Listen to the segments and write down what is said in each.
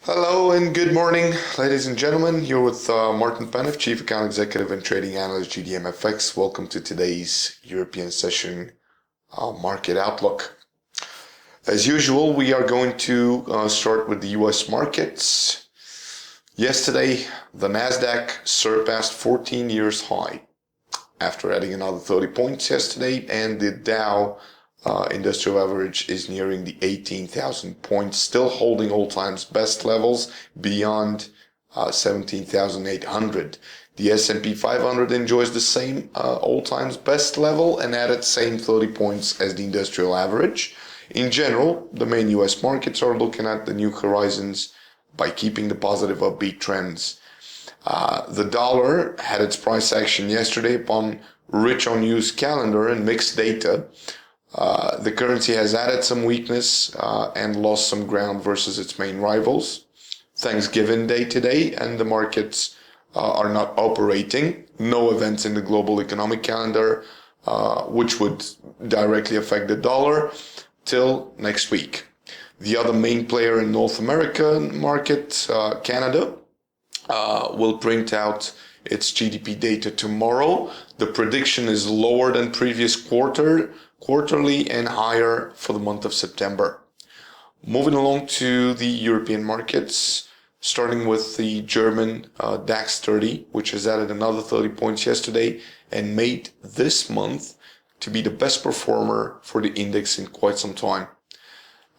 Hello and good morning, ladies and gentlemen. You're with Martin Panev, Chief Account Executive and Trading Analyst, GDMFX. Welcome to today's European session market outlook. As usual, we are going to start with the US markets. Yesterday, the Nasdaq surpassed 14 years high after adding another 30 points yesterday, and the Dow industrial average is nearing the 18,000 points, still holding all-time best levels beyond 17,800. The S&P 500 enjoys the same all-time best level and added same 30 points as the industrial average. In general, the main US markets are looking at the new horizons by keeping the positive upbeat trends. The dollar had its price action yesterday upon rich on news calendar and mixed data. The currency has added some weakness and lost some ground versus its main rivals. Thanksgiving Day today, and the markets are not operating. No events in the global economic calendar, which would directly affect the dollar till next week. The other main player in North American market, Canada, will print out its GDP data tomorrow. The prediction is lower than previous quarterly and higher for the month of September. Moving along to the European markets, starting with the German DAX 30, which has added another 30 points yesterday and made this month to be the best performer for the index in quite some time.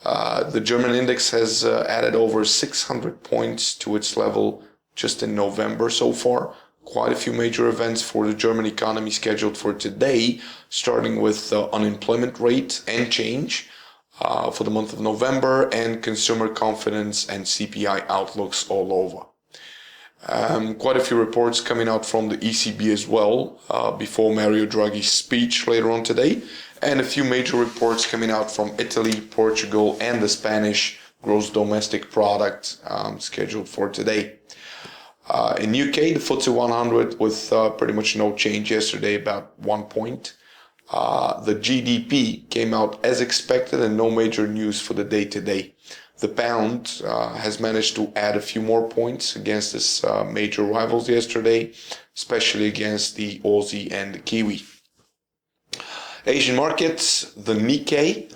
The German index has added over 600 points to its level just in November so far. Quite a few major events for the German economy scheduled for today, starting with unemployment rate and change for the month of November, and consumer confidence and CPI outlooks all over. Quite a few reports coming out from the ECB as well before Mario Draghi's speech later on today, and a few major reports coming out from Italy, Portugal, and the Spanish gross domestic product scheduled for today. In UK, the FTSE 100 with pretty much no change yesterday, about 1 point. The GDP came out as expected and no major news for the day today. The pound has managed to add a few more points against its major rivals yesterday, especially against the Aussie and the Kiwi. Asian markets, the Nikkei,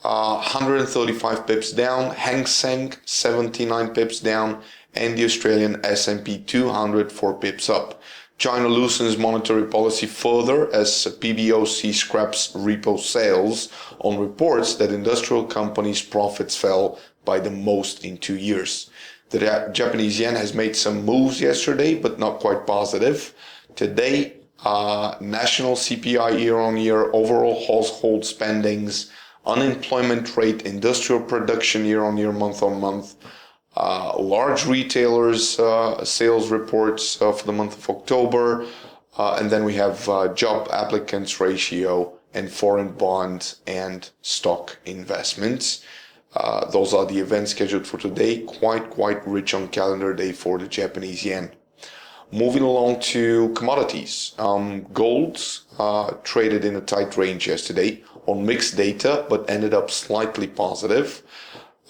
135 pips down, Hang Seng, 79 pips down, and the Australian S&P 200 4 pips up. China loosens monetary policy further as PBOC scraps repo sales on reports that industrial companies' profits fell by the most in 2 years. The Japanese yen has made some moves yesterday, but not quite positive. Today, national CPI year-on-year, overall household spendings, unemployment rate, industrial production year-on-year, month-on-month, large retailers sales reports for the month of October, and then we have job applicants ratio and foreign bond and stock investments. Those are the events scheduled for today, quite rich on calendar day for the Japanese yen. Moving along to commodities. Gold traded in a tight range yesterday on mixed data, but ended up slightly positive.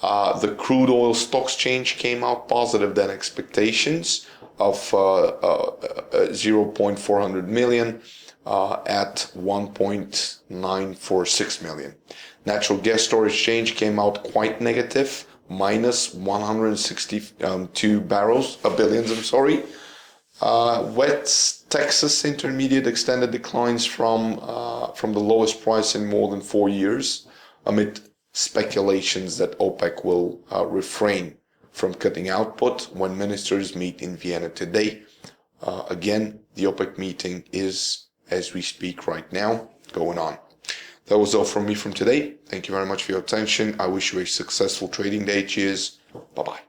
The crude oil stocks change came out positive than expectations of 0.400 million at 1.946 million. Natural gas storage change came out quite negative, minus 162 billions. West Texas Intermediate extended declines from the lowest price in more than 4 years, amid speculations that OPEC will refrain from cutting output when ministers meet in Vienna today. Again, the OPEC meeting is, as we speak right now, going on. That was all from me from today. Thank you very much for your attention. I wish you a successful trading day. Cheers. Bye-bye.